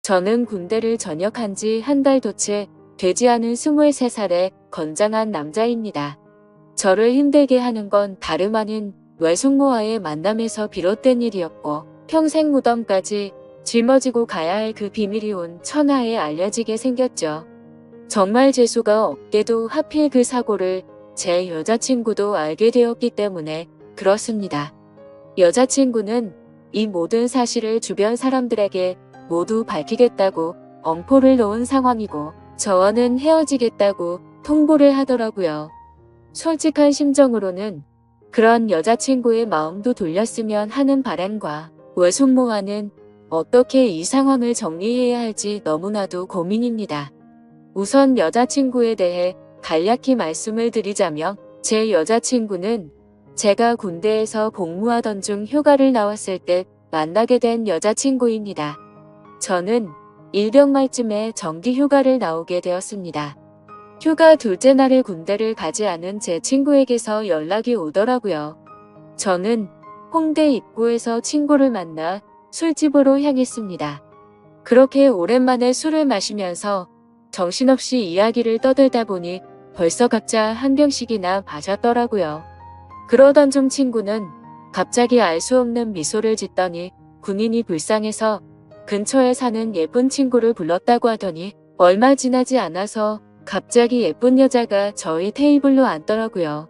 저는 군대를 전역한 지 한 달도 채 되지 않은 23살의 건장한 남자입니다. 저를 힘들게 하는 건 다름 아닌 외숙모와의 만남에서 비롯된 일이었고 평생 무덤까지 짊어지고 가야 할 그 비밀이 온 천하에 알려지게 생겼죠. 정말 재수가 없게도 하필 그 사고를 제 여자친구도 알게 되었기 때문에 그렇습니다. 여자친구는 이 모든 사실을 주변 사람들에게 모두 밝히겠다고 엄포를 놓은 상황이고 저와는 헤어지겠다고 통보를 하더라고요. 솔직한 심정으로는 그런 여자친구의 마음도 돌렸으면 하는 바람과 외숙모와는 어떻게 이 상황을 정리해야 할지 너무나도 고민입니다. 우선 여자친구에 대해 간략히 말씀을 드리자면 제 여자친구는 제가 군대에서 복무하던 중 휴가를 나왔을 때 만나게 된 여자친구입니다. 저는 일병 말쯤에 정기 휴가를 나오게 되었습니다. 휴가 둘째 날에 군대를 가지 않은 제 친구에게서 연락이 오더라고요. 저는 홍대 입구에서 친구를 만나 술집으로 향했습니다. 그렇게 오랜만에 술을 마시면서 정신없이 이야기를 떠들다 보니 벌써 각자 한 병씩이나 마셨더라고요. 그러던 중 친구는 갑자기 알 수 없는 미소를 짓더니 군인이 불쌍해서 근처에 사는 예쁜 친구를 불렀다고 하더니 얼마 지나지 않아서 갑자기 예쁜 여자가 저희 테이블로 앉더라고요.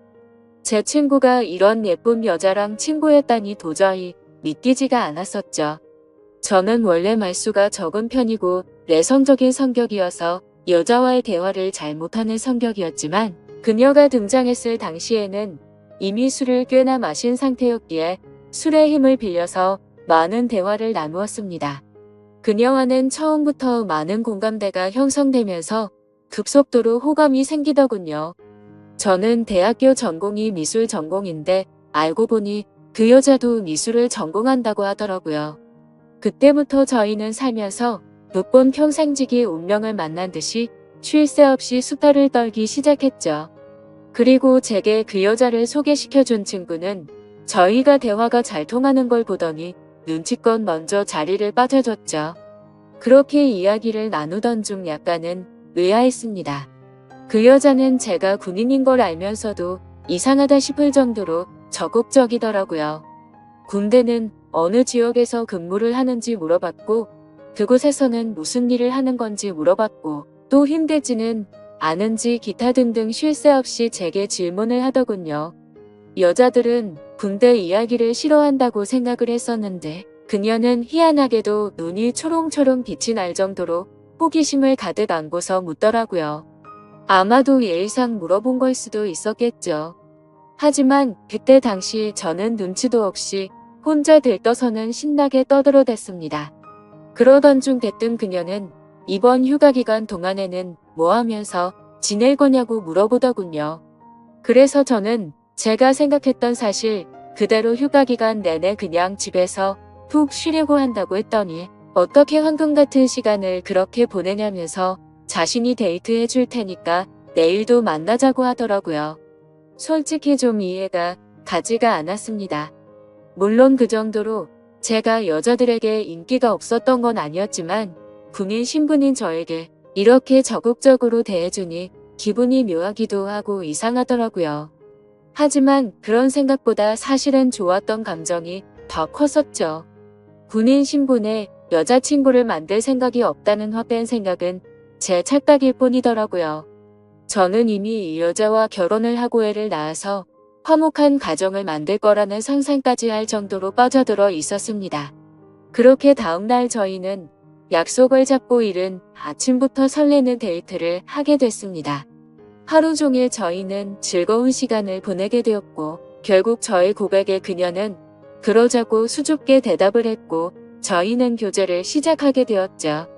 제 친구가 이런 예쁜 여자랑 친구였다니 도저히 믿기지가 않았었죠. 저는 원래 말수가 적은 편이고 내성적인 성격이어서 여자와의 대화를 잘 못하는 성격이었지만 그녀가 등장했을 당시에는 이미 술을 꽤나 마신 상태였기에 술의 힘을 빌려서 많은 대화를 나누었습니다. 그녀와는 처음부터 많은 공감대가 형성되면서 급속도로 호감이 생기더군요. 저는 대학교 전공이 미술 전공인데 알고 보니 그 여자도 미술을 전공한다고 하더라고요. 그때부터 저희는 살면서 못 본 평생지기 운명을 만난 듯이 쉴 새 없이 수다를 떨기 시작했죠. 그리고 제게 그 여자를 소개시켜준 친구는 저희가 대화가 잘 통하는 걸 보더니 눈치껏 먼저 자리를 빠져줬죠. 그렇게 이야기를 나누던 중 약간은 의아했습니다. 그 여자는 제가 군인인 걸 알면서도 이상하다 싶을 정도로 적극적이더라고요. 군대는 어느 지역에서 근무를 하는지 물어봤고 그곳에서는 무슨 일을 하는 건지 물어봤고 또 힘들지는 않은지 기타 등등 쉴 새 없이 제게 질문을 하더군요. 여자들은 군대 이야기를 싫어한다고 생각을 했었는데 그녀는 희한하게도 눈이 초롱초롱 빛이 날 정도로 호기심을 가득 안고서 묻더라고요. 아마도 예의상 물어본 걸 수도 있었겠죠. 하지만 그때 당시 저는 눈치도 없이 혼자 들떠서는 신나게 떠들어댔습니다. 그러던 중 대뜸 그녀는 이번 휴가 기간 동안에는 뭐 하면서 지낼 거냐고 물어보더군요. 그래서 저는 제가 생각했던 사실 그대로 휴가 기간 내내 그냥 집에서 푹 쉬려고 한다고 했더니 어떻게 황금 같은 시간을 그렇게 보내냐면서 자신이 데이트해 줄 테니까 내일도 만나자고 하더라고요. 솔직히 좀 이해가 가지가 않았습니다. 물론 그 정도로 제가 여자들에게 인기가 없었던 건 아니었지만 군인 신분인 저에게 이렇게 적극적으로 대해주니 기분이 묘하기도 하고 이상하더라고요. 하지만 그런 생각보다 사실은 좋았던 감정이 더 컸었죠. 군인 신분에 여자친구를 만들 생각이 없다는 헛된 생각은 제 착각일 뿐이더라고요. 저는 이미 이 여자와 결혼을 하고 애를 낳아서 화목한 가정을 만들 거라는 상상까지 할 정도로 빠져들어 있었습니다. 그렇게 다음날 저희는 약속을 잡고 이른 아침부터 설레는 데이트를 하게 됐습니다. 하루 종일 저희는 즐거운 시간을 보내게 되었고 결국 저의 고백에 그녀는 그러자고 수줍게 대답을 했고 저희는 교제를 시작하게 되었죠.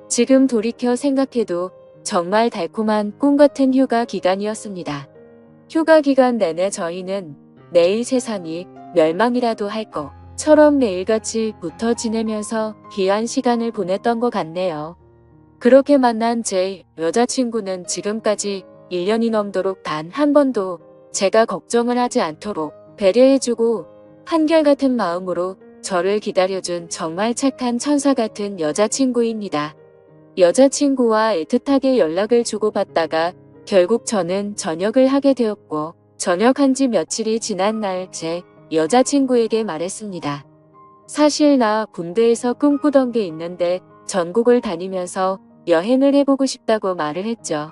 지금 돌이켜 생각해도 정말 달콤한 꿈 같은 휴가 기간이었습니다. 휴가 기간 내내 저희는 내일 세상이 멸망이라도 할 것처럼 매일같이 붙어 지내면서 귀한 시간을 보냈던 것 같네요. 그렇게 만난 제 여자친구는 지금까지 1년이 넘도록 단 한 번도 제가 걱정을 하지 않도록 배려해주고 한결같은 마음으로 저를 기다려준 정말 착한 천사 같은 여자친구입니다. 여자친구와 애틋하게 연락을 주고받다가 결국 저는 전역을 하게 되었고, 전역한 지 며칠이 지난 날 제 여자친구에게 말했습니다. 사실 나 군대에서 꿈꾸던 게 있는데 전국을 다니면서 여행을 해보고 싶다고 말을 했죠.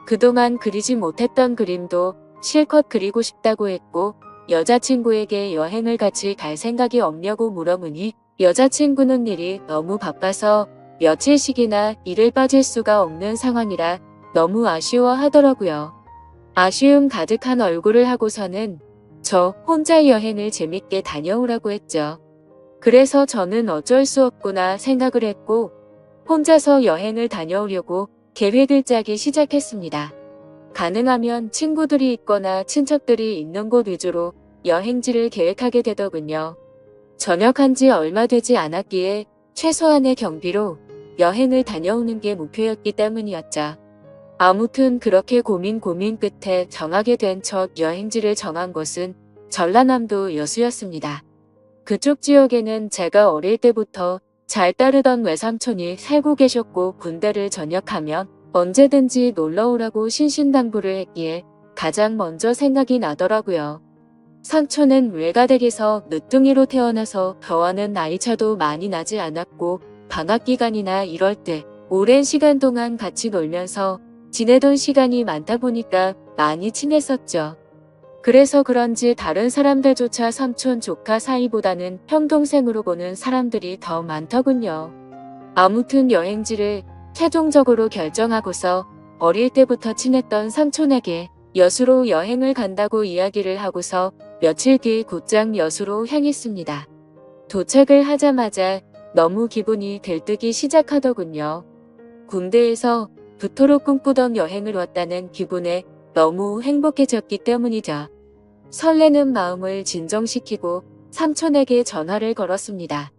그동안 그리지 못했던 그림도 실컷 그리고 싶다고 했고, 여자친구에게 여행을 같이 갈 생각이 없냐고 물어보니 여자친구는 일이 너무 바빠서 며칠씩이나 일을 빠질 수가 없는 상황이라 너무 아쉬워하더라고요. 아쉬움 가득한 얼굴을 하고서는 저 혼자 여행을 재밌게 다녀오라고 했죠. 그래서 저는 어쩔 수 없구나 생각을 했고 혼자서 여행을 다녀오려고 계획을 짜기 시작했습니다. 가능하면 친구들이 있거나 친척들이 있는 곳 위주로 여행지를 계획하게 되더군요. 전역한 지 얼마 되지 않았기에 최소한의 경비로 여행을 다녀오는 게 목표였기 때문이었죠. 아무튼 그렇게 고민 끝에 정하게 된 첫 여행지를 정한 곳은 전라남도 여수였습니다. 그쪽 지역에는 제가 어릴 때부터 잘 따르던 외삼촌이 살고 계셨고 군대를 전역하면 언제든지 놀러오라고 신신당부를 했기에 가장 먼저 생각이 나더라고요. 삼촌은 외가댁에서 늦둥이로 태어나서 저와는 나이차도 많이 나지 않았고 방학 기간이나 이럴 때 오랜 시간 동안 같이 놀면서 지내던 시간이 많다 보니까 많이 친했었죠. 그래서 그런지 다른 사람들조차 삼촌 조카 사이보다는 형 동생으로 보는 사람들이 더 많더군요. 아무튼 여행지를 최종적으로 결정하고서 어릴 때부터 친했던 삼촌에게 여수로 여행을 간다고 이야기를 하고서 며칠 뒤 곧장 여수로 향했습니다. 도착을 하자마자 너무 기분이 들뜨기 시작하더군요. 군대에서 그토록 꿈꾸던 여행을 왔다는 기분에 너무 행복해졌기 때문이죠. 설레는 마음을 진정시키고 삼촌에게 전화를 걸었습니다.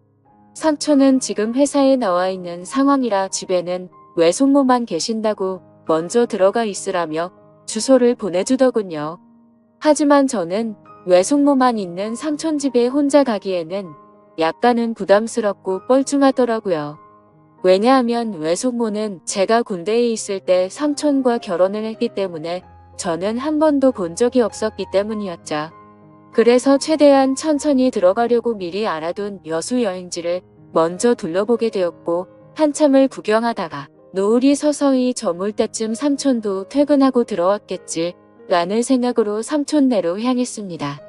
삼촌은 지금 회사에 나와 있는 상황이라 집에는 외숙모만 계신다고 먼저 들어가 있으라며 주소를 보내주더군요. 하지만 저는 외숙모만 있는 삼촌 집에 혼자 가기에는 약간은 부담스럽고 뻘쭘하더라고요. 왜냐하면 외숙모는 제가 군대에 있을 때 삼촌과 결혼을 했기 때문에 저는 한 번도 본 적이 없었기 때문이었죠. 그래서 최대한 천천히 들어가려고 미리 알아둔 여수 여행지를 먼저 둘러보게 되었고 한참을 구경하다가 노을이 서서히 저물 때쯤 삼촌도 퇴근하고 들어왔겠지 라는 생각으로 삼촌네로 향했습니다.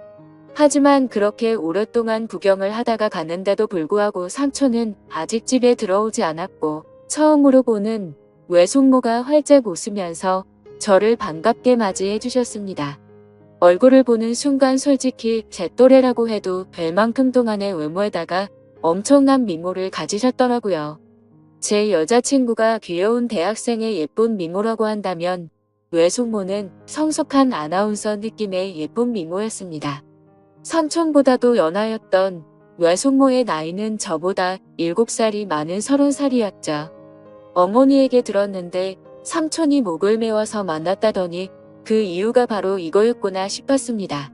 하지만 그렇게 오랫동안 구경을 하다가 가는데도 불구하고 삼촌은 아직 집에 들어오지 않았고 처음으로 보는 외숙모가 활짝 웃으면서 저를 반갑게 맞이해 주셨습니다. 얼굴을 보는 순간 솔직히 제 또래라고 해도 될 만큼 동안의 외모에다가 엄청난 미모를 가지셨더라고요. 제 여자친구가 귀여운 대학생의 예쁜 미모라고 한다면 외숙모는 성숙한 아나운서 느낌의 예쁜 미모였습니다. 삼촌보다도 연하였던 외숙모의 나이는 저보다 7살이 많은 30살이었죠. 어머니에게 들었는데 삼촌이 목을 메워서 만났다더니 그 이유가 바로 이거였구나 싶었습니다.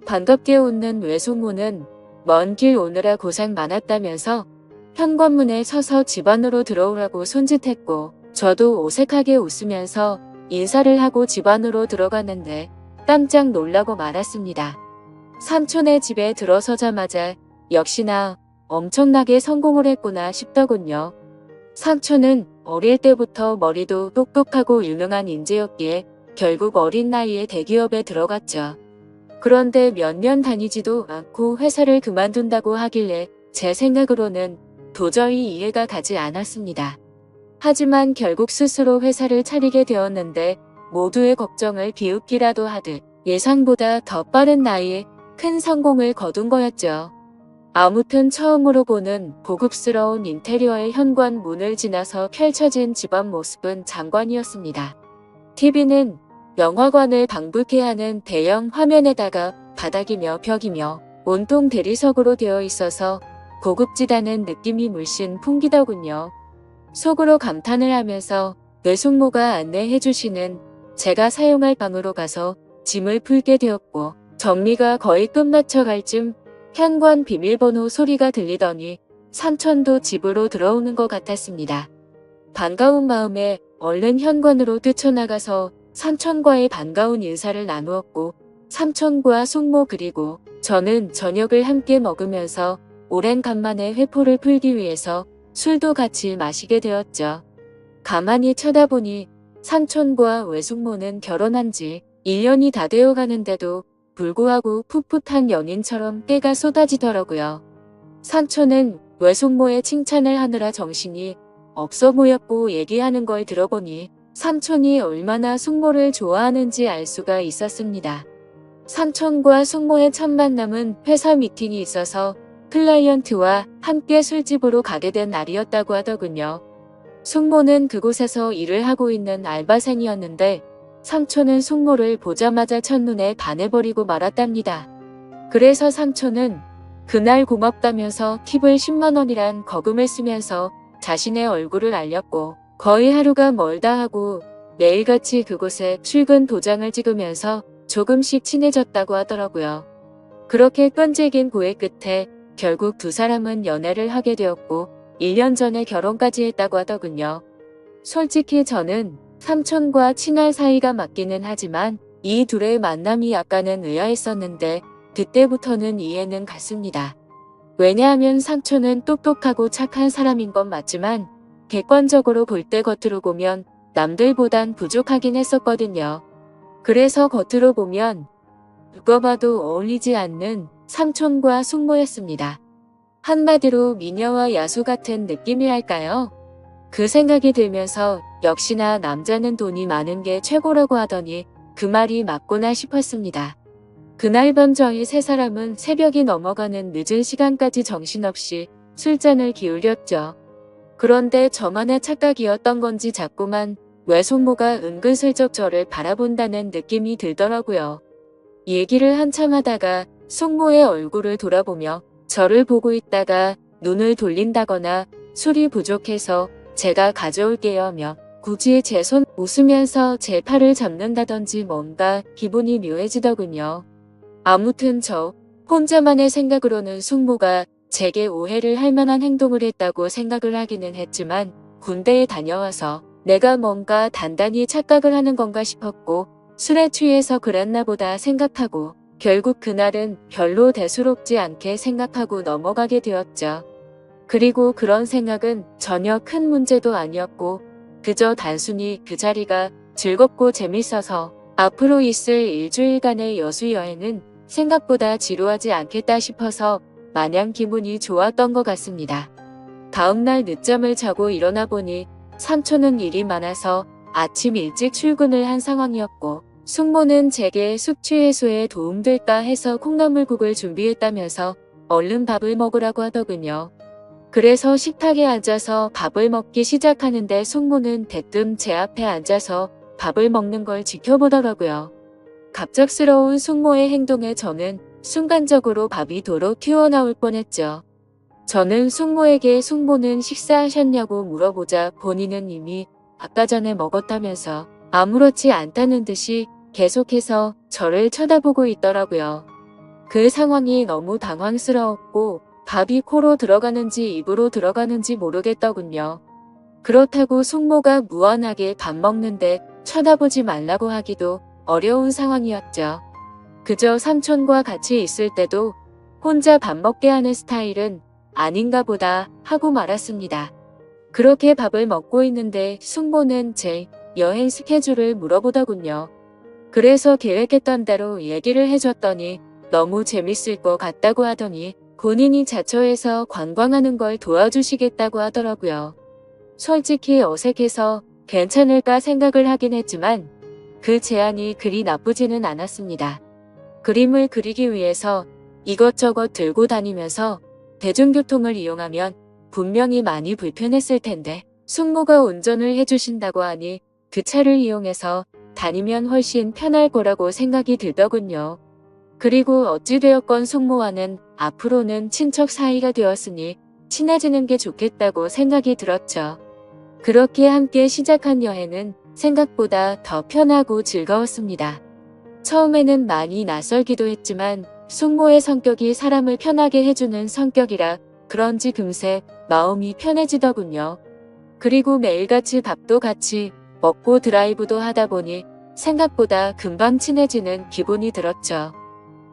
반갑게 웃는 외숙모는 먼 길 오느라 고생 많았다면서 현관문에 서서 집 안으로 들어오라고 손짓했고 저도 어색하게 웃으면서 인사를 하고 집 안으로 들어갔는데 깜짝 놀라고 말았습니다. 삼촌의 집에 들어서자마자 역시나 엄청나게 성공을 했구나 싶더군요. 삼촌은 어릴 때부터 머리도 똑똑하고 유능한 인재였기에 결국 어린 나이에 대기업에 들어갔죠. 그런데 몇 년 다니지도 않고 회사를 그만둔다고 하길래 제 생각으로는 도저히 이해가 가지 않았습니다. 하지만 결국 스스로 회사를 차리게 되었는데 모두의 걱정을 비웃기라도 하듯 예상보다 더 빠른 나이에 큰 성공을 거둔 거였죠. 아무튼 처음으로 보는 고급스러운 인테리어의 현관 문을 지나서 펼쳐진 집안 모습은 장관이었습니다. TV는 영화관을 방불케 하는 대형 화면에다가 바닥이며 벽이며 온통 대리석으로 되어 있어서 고급지다는 느낌이 물씬 풍기더군요. 속으로 감탄을 하면서 외숙모가 안내해주시는 제가 사용할 방으로 가서 짐을 풀게 되었고 정리가 거의 끝마쳐 갈 쯤 현관 비밀번호 소리가 들리더니 삼촌도 집으로 들어오는 것 같았습니다. 반가운 마음에 얼른 현관으로 뛰쳐나가서 삼촌과의 반가운 인사를 나누었고 삼촌과 숙모 그리고 저는 저녁을 함께 먹으면서 오랜간만에 회포를 풀기 위해서 술도 같이 마시게 되었죠. 가만히 쳐다보니 삼촌과 외숙모는 결혼한 지 1년이 다 되어 가는데도 불구하고 풋풋한 연인처럼 때가 쏟아지더라고요. 삼촌은 외숙모의 칭찬을 하느라 정신이 없어 보였고 얘기하는 걸 들어보니 삼촌이 얼마나 숙모를 좋아하는지 알 수가 있었습니다. 삼촌과 숙모의 첫 만남은 회사 미팅이 있어서 클라이언트와 함께 술집으로 가게 된 날이었다고 하더군요. 숙모는 그곳에서 일을 하고 있는 알바생이었는데 삼촌은 숙모를 보자마자 첫눈에 반해버리고 말았답니다. 그래서 삼촌은 그날 고맙다면서 팁을 10만 원이란 거금을 쓰면서 자신의 얼굴을 알렸고 거의 하루가 멀다 하고 매일같이 그곳에 출근 도장을 찍으면서 조금씩 친해졌다고 하더라고요. 그렇게 끈질긴 고백 끝에 결국 두 사람은 연애를 하게 되었고 1년 전에 결혼까지 했다고 하더군요. 솔직히 저는 삼촌과 친한 사이가 맞기는 하지만 이 둘의 만남이 약간은 의아했었는데 그때부터는 이해는 갔습니다. 왜냐하면 삼촌은 똑똑하고 착한 사람인 건 맞지만 객관적으로 볼 때 겉으로 보면 남들보단 부족하긴 했었거든요. 그래서 겉으로 보면 누가 봐도 어울리지 않는 삼촌과 숙모였습니다. 한마디로 미녀와 야수 같은 느낌이랄까요? 그 생각이 들면서 역시나 남자는 돈이 많은 게 최고라고 하더니 그 말이 맞구나 싶었습니다. 그날 밤 저희 세 사람은 새벽이 넘어가는 늦은 시간까지 정신없이 술잔을 기울였죠. 그런데 저만의 착각이었던 건지 자꾸만 외숙모가 은근슬쩍 저를 바라본다는 느낌이 들더라고요. 얘기를 한참 하다가 숙모의 얼굴을 돌아보며 저를 보고 있다가 눈을 돌린다거나 술이 부족해서 제가 가져올게요 하며 굳이 제 손 웃으면서 제 팔을 잡는다든지 뭔가 기분이 묘해지더군요. 아무튼 저 혼자만의 생각으로는 숙모가 제게 오해를 할 만한 행동을 했다고 생각을 하기는 했지만 군대에 다녀와서 내가 뭔가 단단히 착각을 하는 건가 싶었고 술에 취해서 그랬나 보다 생각하고 결국 그날은 별로 대수롭지 않게 생각하고 넘어가게 되었죠. 그리고 그런 생각은 전혀 큰 문제도 아니었고 그저 단순히 그 자리가 즐겁고 재밌어서 앞으로 있을 일주일간의 여수 여행은 생각보다 지루하지 않겠다 싶어서 마냥 기분이 좋았던 것 같습니다. 다음날 늦잠을 자고 일어나 보니 삼촌은 일이 많아서 아침 일찍 출근을 한 상황이었고 숙모는 제게 숙취 해소에 도움될까 해서 콩나물국을 준비했다면서 얼른 밥을 먹으라고 하더군요. 그래서 식탁에 앉아서 밥을 먹기 시작하는데 숙모는 대뜸 제 앞에 앉아서 밥을 먹는 걸 지켜보더라고요. 갑작스러운 숙모의 행동에 저는 순간적으로 밥이 도로 튀어나올 뻔했죠. 저는 숙모에게 숙모는 식사하셨냐고 물어보자 본인은 이미 아까 전에 먹었다면서 아무렇지 않다는 듯이 계속해서 저를 쳐다보고 있더라고요. 그 상황이 너무 당황스러웠고 밥이 코로 들어가는지 입으로 들어가는지 모르겠더군요. 그렇다고 숙모가 무한하게 밥 먹는데 쳐다보지 말라고 하기도 어려운 상황이었죠. 그저 삼촌과 같이 있을 때도 혼자 밥 먹게 하는 스타일은 아닌가 보다 하고 말았습니다. 그렇게 밥을 먹고 있는데 숙모는 제 여행 스케줄을 물어보더군요. 그래서 계획했던 대로 얘기를 해줬더니 너무 재밌을 것 같다고 하더니 본인이 자처해서 관광하는 걸 도와주시겠다고 하더라고요. 솔직히 어색해서 괜찮을까 생각을 하긴 했지만 그 제안이 그리 나쁘지는 않았습니다. 그림을 그리기 위해서 이것저것 들고 다니면서 대중교통을 이용하면 분명히 많이 불편했을 텐데 숙모가 운전을 해주신다고 하니 그 차를 이용해서 다니면 훨씬 편할 거라고 생각이 들더군요. 그리고 어찌되었건 숙모와는 앞으로는 친척 사이가 되었으니 친해지는 게 좋겠다고 생각이 들었죠. 그렇게 함께 시작한 여행은 생각보다 더 편하고 즐거웠습니다. 처음에는 많이 낯설기도 했지만 숙모의 성격이 사람을 편하게 해주는 성격이라 그런지 금세 마음이 편해지더군요. 그리고 매일같이 밥도 같이 먹고 드라이브도 하다 보니 생각보다 금방 친해지는 기분이 들었죠.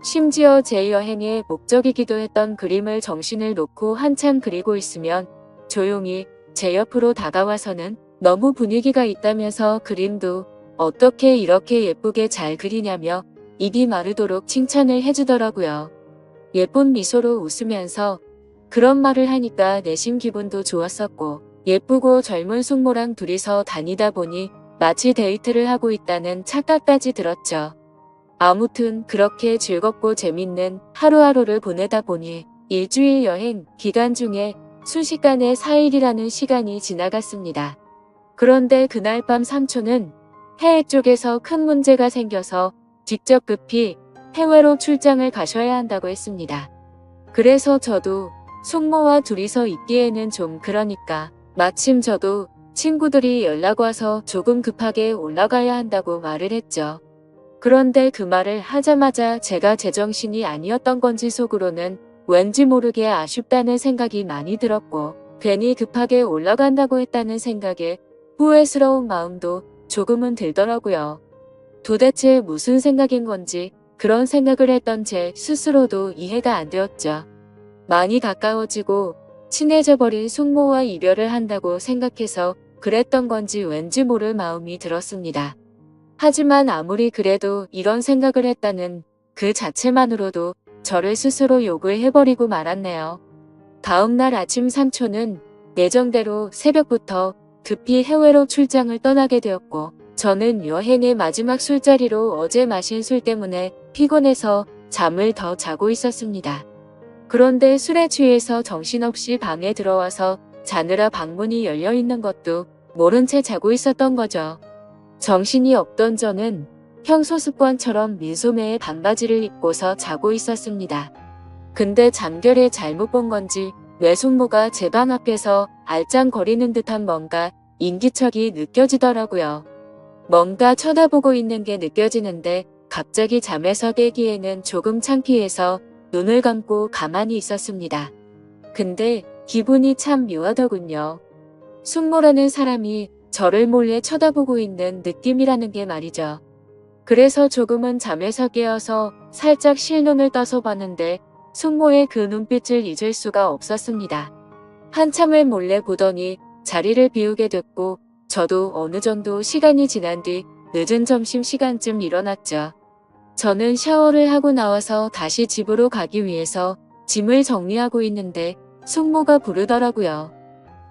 심지어 제 여행의 목적이기도 했던 그림을 정신을 놓고 한참 그리고 있으면 조용히 제 옆으로 다가와서는 너무 분위기가 있다면서 그림도 어떻게 이렇게 예쁘게 잘 그리냐며 입이 마르도록 칭찬을 해주더라고요. 예쁜 미소로 웃으면서 그런 말을 하니까 내심 기분도 좋았었고 예쁘고 젊은 숙모랑 둘이서 다니다 보니 마치 데이트를 하고 있다는 착각까지 들었죠. 아무튼 그렇게 즐겁고 재밌는 하루하루를 보내다 보니 일주일 여행 기간 중에 순식간에 4일이라는 시간이 지나갔습니다. 그런데 그날 밤 삼촌은 해외 쪽에서 큰 문제가 생겨서 직접 급히 해외로 출장을 가셔야 한다고 했습니다. 그래서 저도 숙모와 둘이서 있기에는 좀 그러니까 마침 저도 친구들이 연락 와서 조금 급하게 올라가야 한다고 말을 했죠. 그런데 그 말을 하자마자 제가 제정신이 아니었던 건지 속으로는 왠지 모르게 아쉽다는 생각이 많이 들었고 괜히 급하게 올라간다고 했다는 생각에 후회스러운 마음도 조금은 들더라고요. 도대체 무슨 생각인 건지 그런 생각을 했던 제 스스로도 이해가 안 되었죠. 많이 가까워지고 친해져 버린 숙모와 이별을 한다고 생각해서 그랬던 건지 왠지 모를 마음이 들었습니다. 하지만 아무리 그래도 이런 생각을 했다는 그 자체만으로도 저를 스스로 욕을 해버리고 말았네요. 다음날 아침 삼촌은 예정대로 새벽부터 급히 해외로 출장을 떠나게 되었고 저는 여행의 마지막 술자리로 어제 마신 술 때문에 피곤해서 잠을 더 자고 있었습니다. 그런데 술에 취해서 정신없이 방에 들어와서 자느라 방문이 열려 있는 것도 모른 채 자고 있었던 거죠. 정신이 없던 저는 평소 습관처럼 민소매에 반바지를 입고서 자고 있었습니다. 근데 잠결에 잘못 본 건지 외숙모가 제 방 앞에서 알짱거리는 듯한 뭔가 인기척이 느껴지더라고요. 뭔가 쳐다보고 있는 게 느껴지는데 갑자기 잠에서 깨기에는 조금 창피해서 눈을 감고 가만히 있었습니다. 근데 기분이 참 묘하더군요. 숙모라는 사람이 저를 몰래 쳐다보고 있는 느낌이라는 게 말이죠. 그래서 조금은 잠에서 깨어서 살짝 실눈을 떠서 봤는데 숙모의 그 눈빛을 잊을 수가 없었습니다. 한참을 몰래 보더니 자리를 비우게 됐고 저도 어느 정도 시간이 지난 뒤 늦은 점심시간쯤 일어났죠. 저는 샤워를 하고 나와서 다시 집으로 가기 위해서 짐을 정리하고 있는데 숙모가 부르더라고요.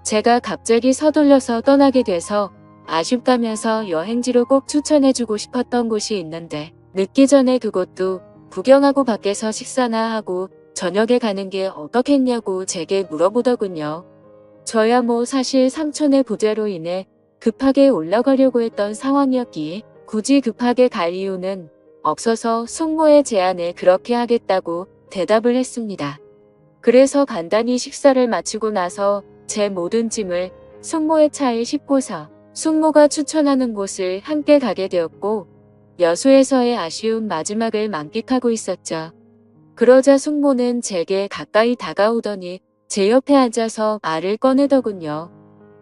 제가 갑자기 서둘러서 떠나게 돼서 아쉽다면서 여행지로 꼭 추천해주고 싶었던 곳이 있는데 늦기 전에 그곳도 구경하고 밖에서 식사나 하고 저녁에 가는 게 어떻겠냐고 제게 물어보더군요. 저야 뭐 사실 삼촌의 부재로 인해 급하게 올라가려고 했던 상황이었기에 굳이 급하게 갈 이유는 없어서 숙모의 제안에 그렇게 하겠다고 대답을 했습니다. 그래서 간단히 식사를 마치고 나서 제 모든 짐을 숙모의 차에 싣고서 숙모가 추천하는 곳을 함께 가게 되었고 여수에서의 아쉬운 마지막을 만끽하고 있었죠. 그러자 숙모는 제게 가까이 다가오더니 제 옆에 앉아서 말을 꺼내더군요.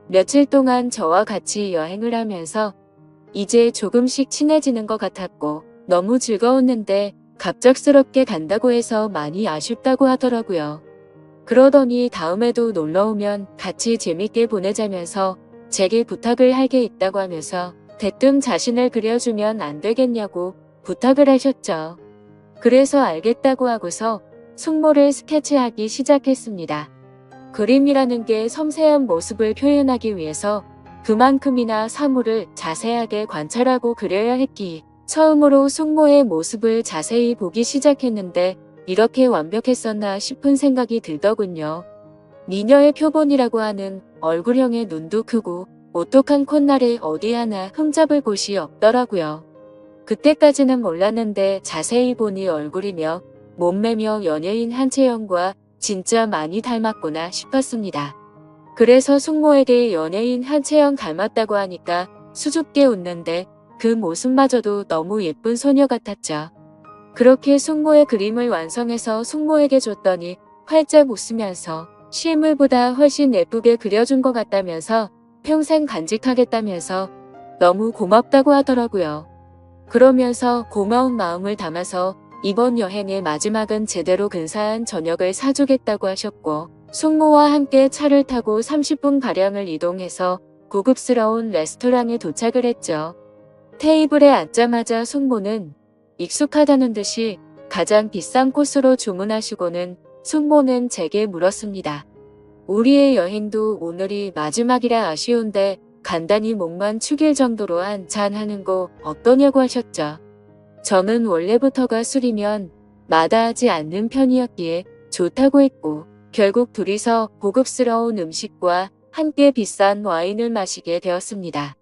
며칠 동안 저와 같이 여행을 하면서 이제 조금씩 친해지는 것 같았고 너무 즐거웠는데 갑작스럽게 간다고 해서 많이 아쉽다고 하더라고요. 그러더니 다음에도 놀러오면 같이 재밌게 보내자면서 제게 부탁을 할 게 있다고 하면서 대뜸 자신을 그려주면 안 되겠냐고 부탁을 하셨죠. 그래서 알겠다고 하고서 숙모를 스케치하기 시작했습니다. 그림이라는 게 섬세한 모습을 표현하기 위해서 그만큼이나 사물을 자세하게 관찰하고 그려야 했기에 처음으로 숙모의 모습을 자세히 보기 시작했는데 이렇게 완벽했었나 싶은 생각이 들더군요. 미녀의 표본이라고 하는 얼굴형의 눈도 크고 오똑한 콧날에 어디 하나 흠잡을 곳이 없더라고요. 그때까지는 몰랐는데 자세히 보니 얼굴이며 몸매며 연예인 한채영과 진짜 많이 닮았구나 싶었습니다. 그래서 숙모에게 연예인 한채영 닮았다고 하니까 수줍게 웃는데 그 모습마저도 너무 예쁜 소녀 같았죠. 그렇게 숙모의 그림을 완성해서 숙모에게 줬더니 활짝 웃으면서 실물보다 훨씬 예쁘게 그려준 것 같다면서 평생 간직하겠다면서 너무 고맙다고 하더라고요. 그러면서 고마운 마음을 담아서 이번 여행의 마지막은 제대로 근사한 저녁을 사주겠다고 하셨고, 숙모와 함께 차를 타고 30분가량을 이동해서 고급스러운 레스토랑에 도착을 했죠. 테이블에 앉자마자 숙모는 익숙하다는 듯이 가장 비싼 코스로 주문하시고는 숙모는 제게 물었습니다. 우리의 여행도 오늘이 마지막이라 아쉬운데 간단히 목만 축일 정도로 한 잔 하는 거 어떠냐고 하셨죠. 저는 원래부터가 술이면 마다하지 않는 편이었기에 좋다고 했고, 결국 둘이서 고급스러운 음식과 함께 비싼 와인을 마시게 되었습니다.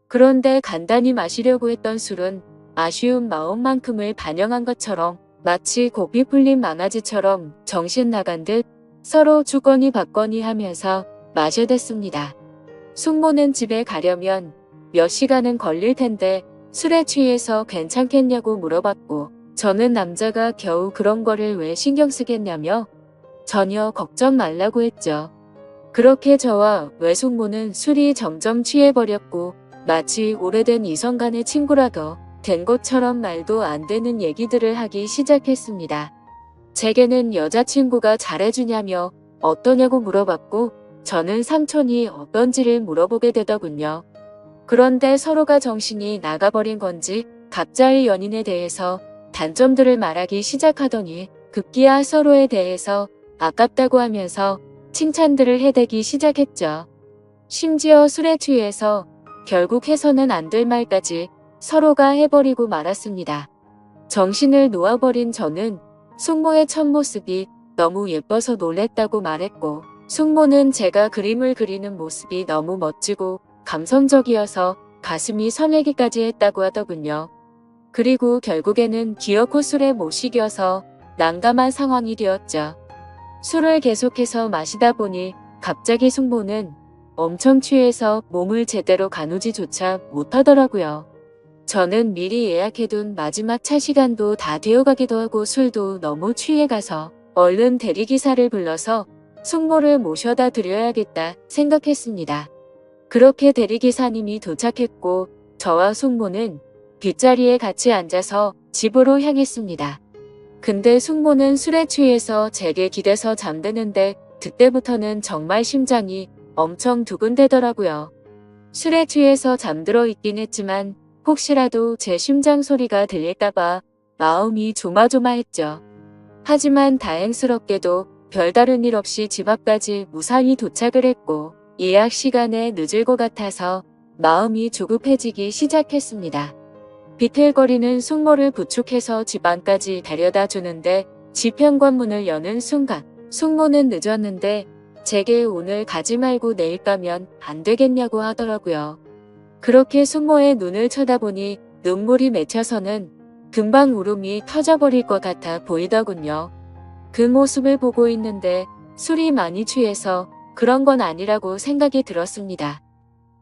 그런데 간단히 마시려고 했던 술은 아쉬운 마음만큼을 반영한 것처럼 마치 고삐 풀린 망아지처럼 정신 나간 듯 서로 주거니 받거니 하면서 마셔댔습니다. 숙모는 집에 가려면 몇 시간은 걸릴 텐데 술에 취해서 괜찮겠냐고 물어봤고, 저는 남자가 겨우 그런 거를 왜 신경 쓰겠냐며 전혀 걱정 말라고 했죠. 그렇게 저와 외숙모는 술이 점점 취해버렸고 마치 오래된 이성 간의 친구라도 된 것처럼 말도 안 되는 얘기들을 하기 시작했습니다. 제게는 여자친구가 잘해주냐며 어떠냐고 물어봤고, 저는 삼촌이 어떤지를 물어보게 되더군요. 그런데 서로가 정신이 나가버린 건지 각자의 연인에 대해서 단점들을 말하기 시작하더니 급기야 서로에 대해서 아깝다고 하면서 칭찬들을 해대기 시작했죠. 심지어 술에 취해서 결국 해서는 안 될 말까지 서로가 해버리고 말았습니다. 정신을 놓아버린 저는 숙모의 첫 모습이 너무 예뻐서 놀랬다고 말했고, 숙모는 제가 그림을 그리는 모습이 너무 멋지고 감성적이어서 가슴이 설레기까지 했다고 하더군요. 그리고 결국에는 기어코 술에 못 이겨서 난감한 상황이 되었죠. 술을 계속해서 마시다 보니 갑자기 숙모는 엄청 취해서 몸을 제대로 가누지조차 못하더라고요. 저는 미리 예약해둔 마지막 차 시간도 다 되어가기도 하고 술도 너무 취해가서 얼른 대리기사를 불러서 숙모를 모셔다 드려야겠다 생각했습니다. 그렇게 대리기사님이 도착했고 저와 숙모는 뒷자리에 같이 앉아서 집으로 향했습니다. 근데 숙모는 술에 취해서 제게 기대서 잠드는데 그때부터는 정말 심장이 엄청 두근대더라고요. 술에 취해서 잠들어 있긴 했지만 혹시라도 제 심장 소리가 들릴까봐 마음이 조마조마했죠. 하지만 다행스럽게도 별다른 일 없이 집 앞까지 무사히 도착을 했고 예약 시간에 늦을 것 같아서 마음이 조급해지기 시작했습니다. 비틀거리는 숙모를 부축해서 집 안까지 데려다 주는데 집 현관문을 여는 순간 숙모는 늦었는데 제게 오늘 가지 말고 내일 가면 안 되겠냐고 하더라고요. 그렇게 숙모의 눈을 쳐다보니 눈물이 맺혀서는 금방 울음이 터져버릴 것 같아 보이더군요. 그 모습을 보고 있는데 술이 많이 취해서 그런 건 아니라고 생각이 들었습니다.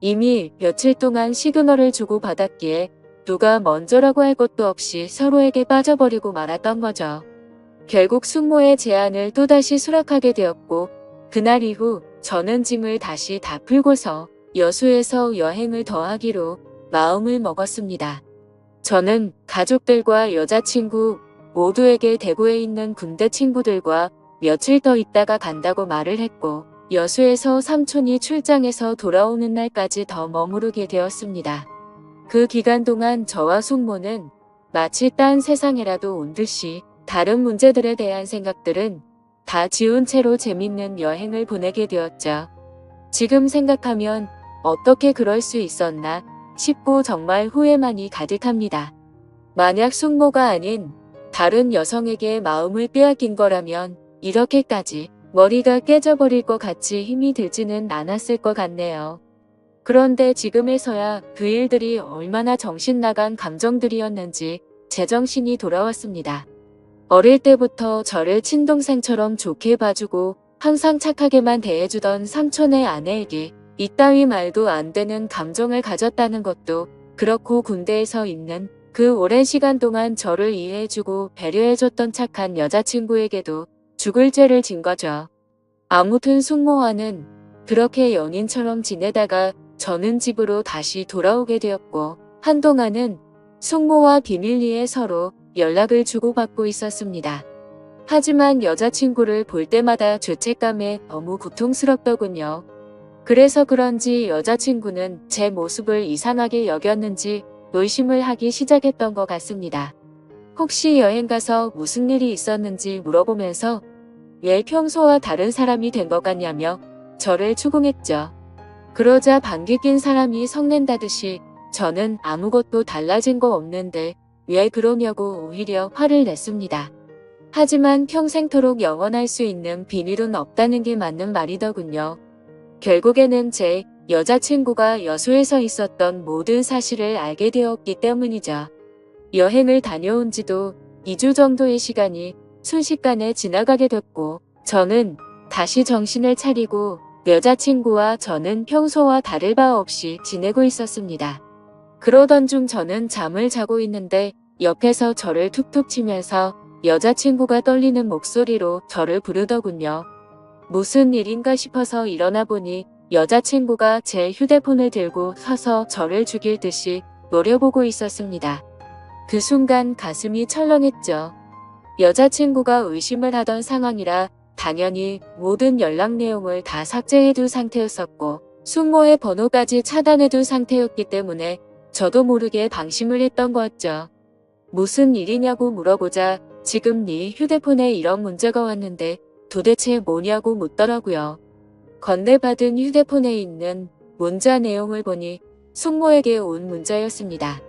이미 며칠 동안 시그널을 주고받았기에 누가 먼저라고 할 것도 없이 서로에게 빠져버리고 말았던 거죠. 결국 숙모의 제안을 또다시 수락하게 되었고 그날 이후 저는 짐을 다시 다 풀고서 여수에서 여행을 더 하기로 마음을 먹었습니다. 저는 가족들과 여자친구 모두에게 대구에 있는 군대 친구들과 며칠 더 있다가 간다고 말을 했고 여수에서 삼촌이 출장에서 돌아오는 날까지 더 머무르게 되었습니다. 그 기간 동안 저와 숙모는 마치 딴 세상에라도 온 듯이 다른 문제들에 대한 생각들은 다 지운 채로 재밌는 여행을 보내게 되었죠. 지금 생각하면 어떻게 그럴 수 있었나 싶고 정말 후회만이 가득합니다. 만약 숙모가 아닌 다른 여성에게 마음을 빼앗긴 거라면 이렇게까지 머리가 깨져버릴 것 같이 힘이 들지는 않았을 것 같네요. 그런데 지금에서야 그 일들이 얼마나 정신나간 감정들이었는지 제정신이 돌아왔습니다. 어릴 때부터 저를 친동생처럼 좋게 봐주고 항상 착하게만 대해주던 삼촌의 아내에게 이따위 말도 안 되는 감정을 가졌다는 것도 그렇고 군대에서 있는 그 오랜 시간 동안 저를 이해해주고 배려해줬던 착한 여자친구에게도 죽을 죄를 진 거죠. 아무튼 숙모와는 그렇게 연인처럼 지내다가 저는 집으로 다시 돌아오게 되었고 한동안은 숙모와 비밀리에 서로 연락을 주고받고 있었습니다. 하지만 여자친구를 볼 때마다 죄책감에 너무 고통스럽더군요. 그래서 그런지 여자친구는 제 모습을 이상하게 여겼는지 의심을 하기 시작했던 것 같습니다. 혹시 여행 가서 무슨 일이 있었는지 물어보면서 왜 평소와 다른 사람이 된 것 같냐며 저를 추궁했죠. 그러자 방귀 낀 사람이 성낸다듯이 저는 아무것도 달라진 거 없는데 왜 그러냐고 오히려 화를 냈습니다. 하지만 평생토록 영원할 수 있는 비밀은 없다는 게 맞는 말이더군요. 결국에는 제 여자친구가 여수에서 있었던 모든 사실을 알게 되었기 때문이죠. 여행을 다녀온 지도 2주 정도의 시간이 순식간에 지나가게 됐고 저는 다시 정신을 차리고 여자친구와 저는 평소와 다를 바 없이 지내고 있었습니다. 그러던 중 저는 잠을 자고 있는데 옆에서 저를 툭툭 치면서 여자친구가 떨리는 목소리로 저를 부르더군요. 무슨 일인가 싶어서 일어나 보니 여자친구가 제 휴대폰을 들고 서서 저를 죽일 듯이 노려보고 있었습니다. 그 순간 가슴이 철렁했죠. 여자친구가 의심을 하던 상황이라 당연히 모든 연락 내용을 다 삭제해둔 상태였었고 숙모의 번호까지 차단해둔 상태였기 때문에 저도 모르게 방심을 했던 거였죠. 무슨 일이냐고 물어보자 지금 네 휴대폰에 이런 문자가 왔는데 도대체 뭐냐고 묻더라고요. 건네받은 휴대폰에 있는 문자 내용을 보니 숙모에게 온 문자였습니다.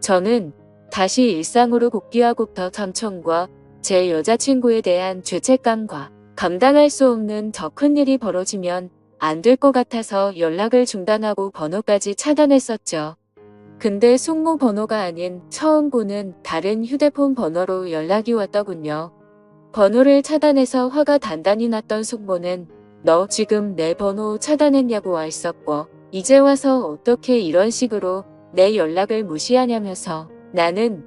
저는 다시 일상으로 복귀하고부터 삼촌과 제 여자친구에 대한 죄책감과 감당할 수 없는 더 큰 일이 벌어지면 안 될 것 같아서 연락을 중단하고 번호까지 차단했었죠. 근데 숙모 번호가 아닌 처음 보는 다른 휴대폰 번호로 연락이 왔더군요. 번호를 차단해서 화가 단단히 났던 숙모는 너 지금 내 번호 차단했냐고 와 있었고 이제 와서 어떻게 이런 식으로 내 연락을 무시하냐면서 나는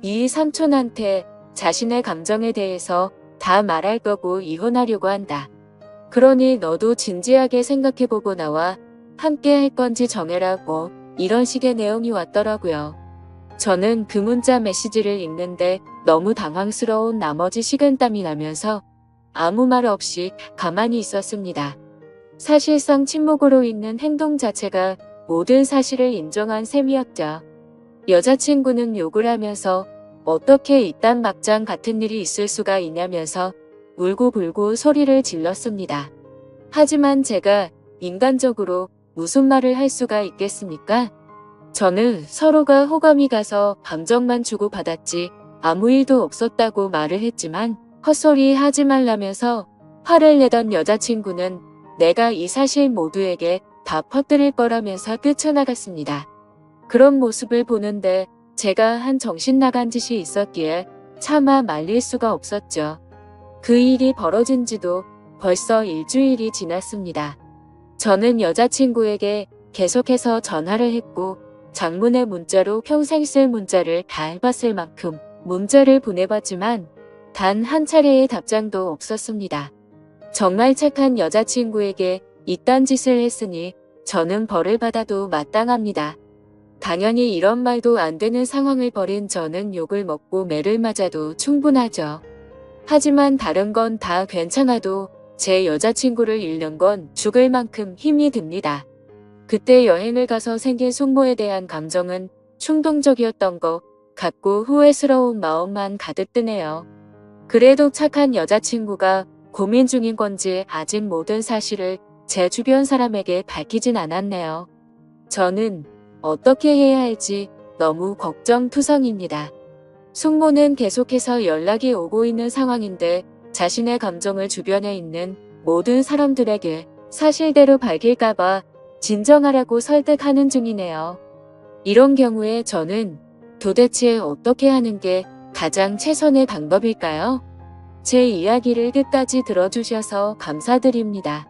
이 삼촌한테 자신의 감정에 대해서 다 말할 거고 이혼하려고 한다. 그러니 너도 진지하게 생각해보고 나와 함께 할 건지 정해라고 이런 식의 내용이 왔더라고요. 저는 그 문자 메시지를 읽는데 너무 당황스러운 나머지 식은땀이 나면서 아무 말 없이 가만히 있었습니다. 사실상 침묵으로 있는 행동 자체가 모든 사실을 인정한 셈이었죠. 여자친구는 욕을 하면서 어떻게 이딴 막장 같은 일이 있을 수가 있냐면서 울고불고 소리를 질렀습니다. 하지만 제가 인간적으로 무슨 말을 할 수가 있겠습니까? 저는 서로가 호감이 가서 감정만 주고받았지 아무 일도 없었다고 말을 했지만 헛소리 하지 말라면서 화를 내던 여자친구는 내가 이 사실 모두에게 다 퍼뜨릴 거라면서 뛰쳐나갔습니다. 그런 모습을 보는데 제가 한 정신 나간 짓이 있었기에 차마 말릴 수가 없었죠. 그 일이 벌어진 지도 벌써 일주일이 지났습니다. 저는 여자친구에게 계속해서 전화를 했고 장문의 문자로 평생 쓸 문자를 다 해봤을 만큼 문자를 보내봤지만 단 한 차례의 답장도 없었습니다. 정말 착한 여자친구에게 이딴 짓을 했으니 저는 벌을 받아도 마땅합니다. 당연히 이런 말도 안 되는 상황을 벌인 저는 욕을 먹고 매를 맞아도 충분하죠. 하지만 다른 건 다 괜찮아도 제 여자친구를 잃는 건 죽을 만큼 힘이 듭니다. 그때 여행을 가서 생긴 숙모에 대한 감정은 충동적이었던 것 같고 후회스러운 마음만 가득 드네요. 그래도 착한 여자친구가 고민 중인 건지 아직 모든 사실을 제 주변 사람에게 밝히진 않았네요. 저는 어떻게 해야 할지 너무 걱정투성입니다. 숙모는 계속해서 연락이 오고 있는 상황인데 자신의 감정을 주변에 있는 모든 사람들에게 사실대로 밝힐까봐 진정하라고 설득하는 중이네요. 이런 경우에 저는 도대체 어떻게 하는 게 가장 최선의 방법일까요? 제 이야기를 끝까지 들어주셔서 감사드립니다.